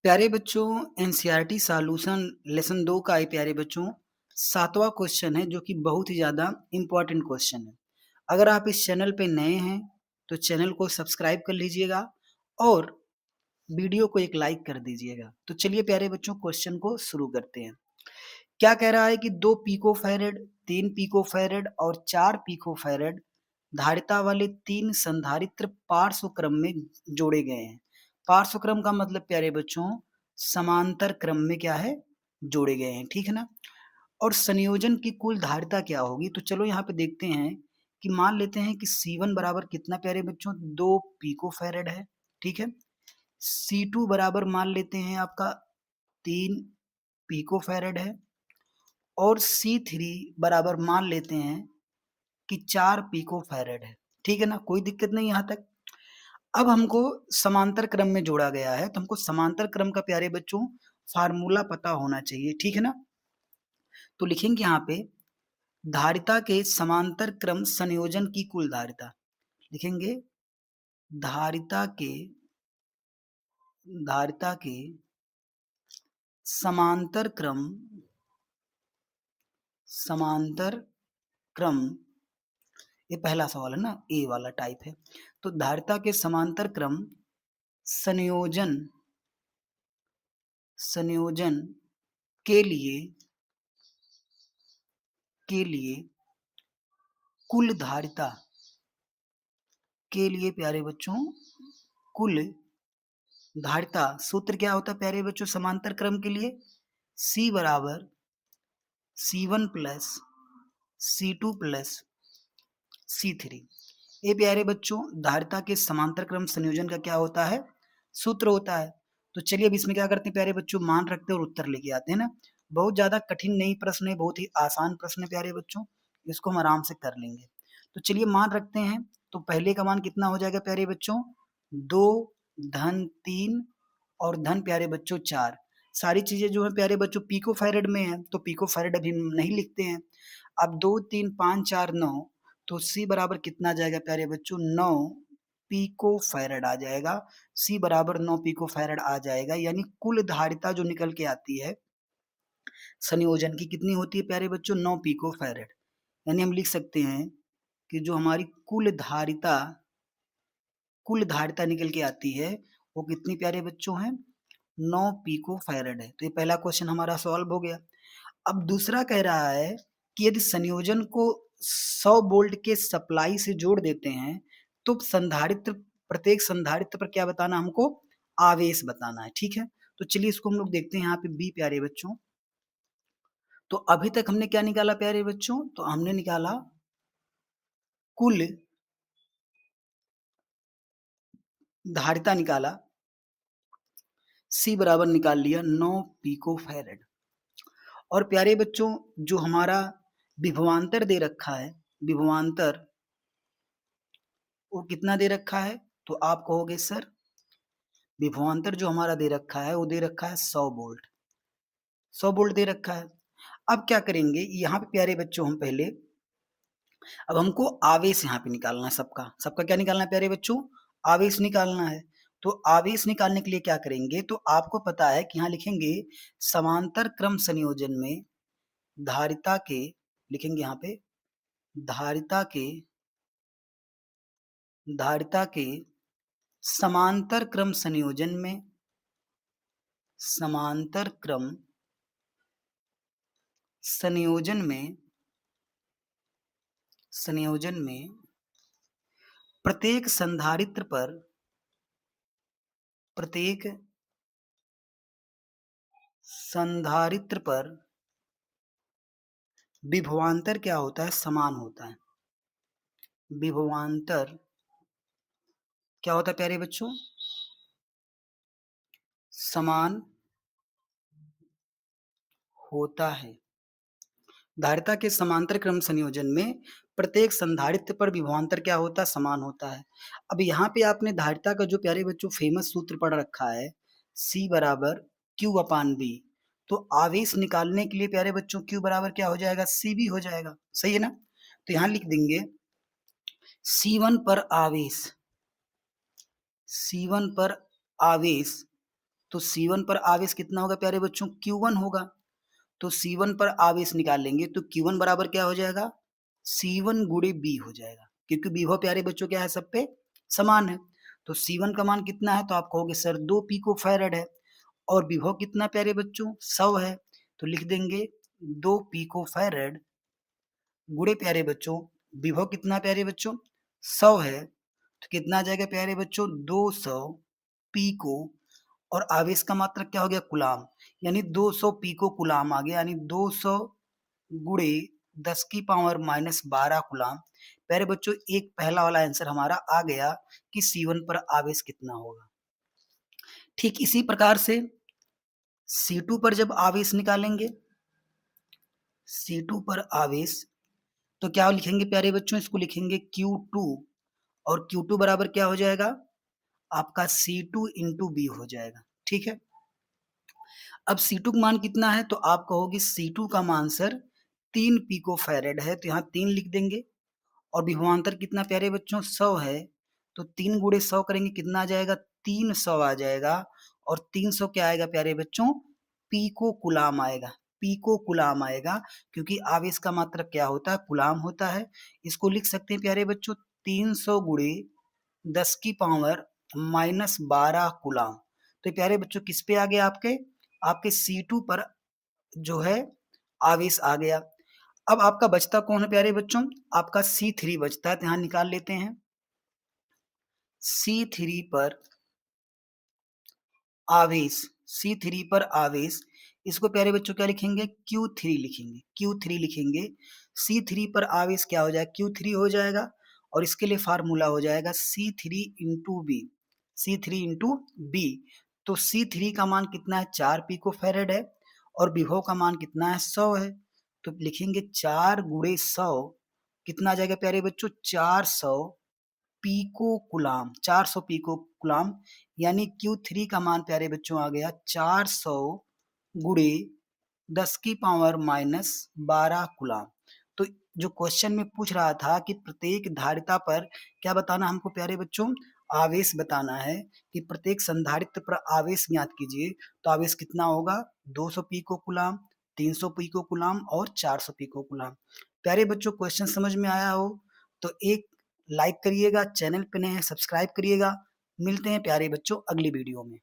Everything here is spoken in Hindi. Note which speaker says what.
Speaker 1: प्यारे बच्चों, एनसीईआरटी सॉल्यूशन लेसन 2 का ये प्यारे बच्चों 7वां क्वेश्चन है जो कि बहुत ही ज़्यादा इम्पोर्टेंट क्वेश्चन है। अगर आप इस चैनल पे नए हैं तो चैनल को सब्सक्राइब कर लीजिएगा और वीडियो को एक लाइक कर दीजिएगा। तो चलिए प्यारे बच्चों क्वेश्चन को शुरू करते हैं। क्या कह रहा है कि 2 पिकोफैरेड, 3 पिकोफैरेड और 4 पिकोफैरेड धारिता वाले 3 संधारित्र पार्श्व क्रम में जोड़े गए हैं। पार्श्व क्रम का मतलब प्यारे बच्चों समांतर क्रम में क्या है? जोड़े गए हैं, ठीक है ना? और संयोजन की कुल धारिता क्या होगी? तो चलो यहाँ पे देखते हैं कि मान लेते हैं कि C1 बराबर कितना प्यारे बच्चों 2 पिकोफैरेड है, ठीक है? C2 बराबर मान लेते हैं आपका 3 पिकोफैरेड है और C3 बराबर मान लेते हैं कि 4 पिकोफैरेड है, ठीक है ना? कोई दिक्कत नहीं यहाँ तक। अब हमको समांतर क्रम में जोड़ा गया है, तो हमको समांतर क्रम का प्यारे बच्चों फ़ॉर्मूला पता होना चाहिए, ठीक है ना? तो लिखेंगे यहाँ पे धारिता के समांतर क्रम संयोजन की कुल धारिता। लिखेंगे धारिता के धारिता के समांतर क्रम समांतर क्रम ये पहला सवाल है ना, ए वाला टाइप है। तो धारिता के समांतर क्रम संयोजन संयोजन के लिए के लिए कुल धारिता के लिए प्यारे बच्चों कुल धारिता सूत्र क्या होता है प्यारे बच्चों समांतर क्रम के लिए? C बराबर C1 plus C2 plus C3। ये प्यारे बच्चों धारिता के समांतर क्रम संयोजन का क्या होता है? सूत्र होता है। तो चलिए अब इसमें क्या करते हैं प्यारे बच्चों मान रखते हैं और उत्तर लेके आते हैं ना। बहुत ज़्यादा कठिन नहीं प्रश्न है, बहुत ही आसान प्रश्न है प्यारे बच्चों, इसको हम आराम से कर लेंगे। तो चलिए मान रखते हैं, तो पहले का मान कितना हो जाएगा प्यारे बच्चों? 2 धन 3 और धन प्यारे बच्चों 4। सारी चीज़ें जो है प्यारे बच्चों पिको फैरेड में है, तो पिको फैरेड अभी नहीं लिखते हैं। अब 2, 3, 5, 4, 9 तो C बराबर कितना आ जाएगा प्यारे बच्चों? 9 पिको फैरेड आ जाएगा। C बराबर 9 पिको फैरेड आ जाएगा, यानी कुल धारिता जो निकल के आती है संयोजन की कितनी होती है प्यारे बच्चों? 9 पिको फैरेड। यानी हम लिख सकते हैं कि जो हमारी कुल धारिता निकल के आती है वो कितनी प्यारे बच्चों है? 9 पिको फैरेड है। तो ये पहला क्वेश्चन हमारा सॉल्व हो गया। अब दूसरा कह रहा है कि यदि संयोजन को 100 वोल्ट के सप्लाई से जोड़ देते हैं तो प्रत्येक संधारित्र पर क्या बताना हमको? आवेश बताना है, ठीक है? तो चलिए इसको हम लोग देखते हैं यहाँ पे बी प्यारे बच्चों। तो अभी तक हमने क्या निकाला प्यारे बच्चों? तो हमने निकाला कुल धारिता निकाला, सी बराबर निकाल लिया 9 पिको फैरेड। और प्यारे बच्चों जो हमारा विभवांतर दे रखा है, विभवांतर वो कितना दे रखा है? तो आप कहोगे सर विभवांतर जो हमारा दे रखा है वो दे रखा है 100 वोल्ट, 100 वोल्ट दे रखा है। अब क्या करेंगे यहाँ पे प्यारे बच्चों हम पहले अब हमको आवेश यहाँ पे निकालना है सबका। सबका क्या निकालना है प्यारे बच्चों? आवेश निकालना है। तो आवेश निकालने के लिए क्या करेंगे? तो आपको पता है कि यहाँ लिखेंगे समांतर क्रम संयोजन में धारिता के लिखेंगे यहाँ पे धारिता के धारिता के समांतर क्रम समांतर क्रम संयोजन में प्रत्येक संधारित्र पर विभवांतर क्या होता है? समान होता है। विभवांतर क्या होता है प्यारे बच्चों? समान होता है। धारिता के समांतर क्रम संयोजन में प्रत्येक संधारित्र पर विभवांतर क्या होता है? समान होता है। अब यहाँ पे आपने धारिता का जो प्यारे बच्चों फेमस सूत्र पढ़ रखा है C बराबर Q अपान B। तो आवेश निकालने के लिए प्यारे बच्चों Q बराबर क्या हो जाएगा? CB हो जाएगा, सही है ना? तो यहाँ लिख देंगे C1 पर आवेश तो C1 पर आवेश कितना होगा प्यारे बच्चों? Q1 होगा। तो C1 पर आवेश निकालेंगे तो Q1 बराबर क्या हो जाएगा? C1 गुणे B हो जाएगा, क्योंकि विभव प्यारे बच्चों क्या है, सब पे समान है। तो C1 का मान कितना है? तो आप कहोगे सर 2 पिको फैरेड है, और विभव कितना प्यारे बच्चों? 100 है। तो लिख देंगे 2 पिको फैरेड गुणे प्यारे बच्चों विभव कितना प्यारे बच्चों? 100 है। तो कितना आ जाएगा प्यारे बच्चों? 200 पिको, और आवेश का मात्रक क्या हो गया? कूलाम, यानी 200 पिको कूलाम आ गया, यानी 200 गुणे 10 की पावर माइनस 12 कूलाम। प्यारे बच्चों एक पहला वाला आंसर हमारा आ गया कि C1 पर आवेश कितना होगा। ठीक इसी प्रकार से C2 पर जब आवेश निकालेंगे, C2 पर आवेश, तो क्या लिखेंगे प्यारे बच्चों? इसको लिखेंगे Q2, और Q2 बराबर क्या हो जाएगा? आपका C2 इंटू बी हो जाएगा। ठीक है, अब C2 का मान कितना है? तो आप कहोगे C2 का मान सर 3 पिको फैरेड है, तो यहाँ 3 लिख देंगे, और विभवांतर कितना प्यारे बच्चों? 100 है। तो 3 गुणे 100 करेंगे, कितना आ जाएगा? 300 आ जाएगा, और 300 क्या आएगा प्यारे बच्चों? पिको कूलाम आएगा। पिको कूलाम आएगा, क्योंकि आवेश का मात्रक क्या होता है? कूलाम होता है। इसको लिख सकते हैं प्यारे बच्चों 300 गुणे 10 की पावर माइनस 12 कूलाम। तो प्यारे बच्चों किस पे आ गया? आपके C2 पर जो है आवेश आ गया। अब आपका बचता कौन है प्यारे बच्चों? आपका C3 बचता है, तो यहाँ निकाल लेते हैं। C3 पर आवेश, C3 पर आवेश, इसको प्यारे बच्चों क्या लिखेंगे? Q3 लिखेंगे, Q3 लिखेंगे। C3 पर आवेश क्या हो जाएगा? Q3 हो जाएगा, और इसके लिए फार्मूला हो जाएगा C3 into B, C3 into B. तो C3 का मान कितना है? 4 पिको फैरेड है, और विभव का मान कितना है? 100 है। तो लिखेंगे 4 गुणे 100, कितना आ जाएगा प्यारे बच्चों? 400 पिको कूलाम, 400 पिको कूलाम, यानी Q3 का मान प्यारे बच्चों आ गया 400 गुणे 10 की पावर माइनस 12 कूलाम। तो जो क्वेश्चन में पूछ रहा था कि प्रत्येक धारिता पर क्या बताना हमको प्यारे बच्चों? आवेश बताना है, कि प्रत्येक संधारित्र पर आवेश ज्ञात कीजिए। तो आवेश कितना होगा? 200 पिको कूलाम, 300 पिको कूलाम और 400 पिको कूलाम। प्यारे बच्चों क्वेश्चन समझ में आया हो तो एक लाइक करिएगा, चैनल पे नए हैं सब्सक्राइब करिएगा। मिलते हैं प्यारे बच्चों अगली वीडियो में।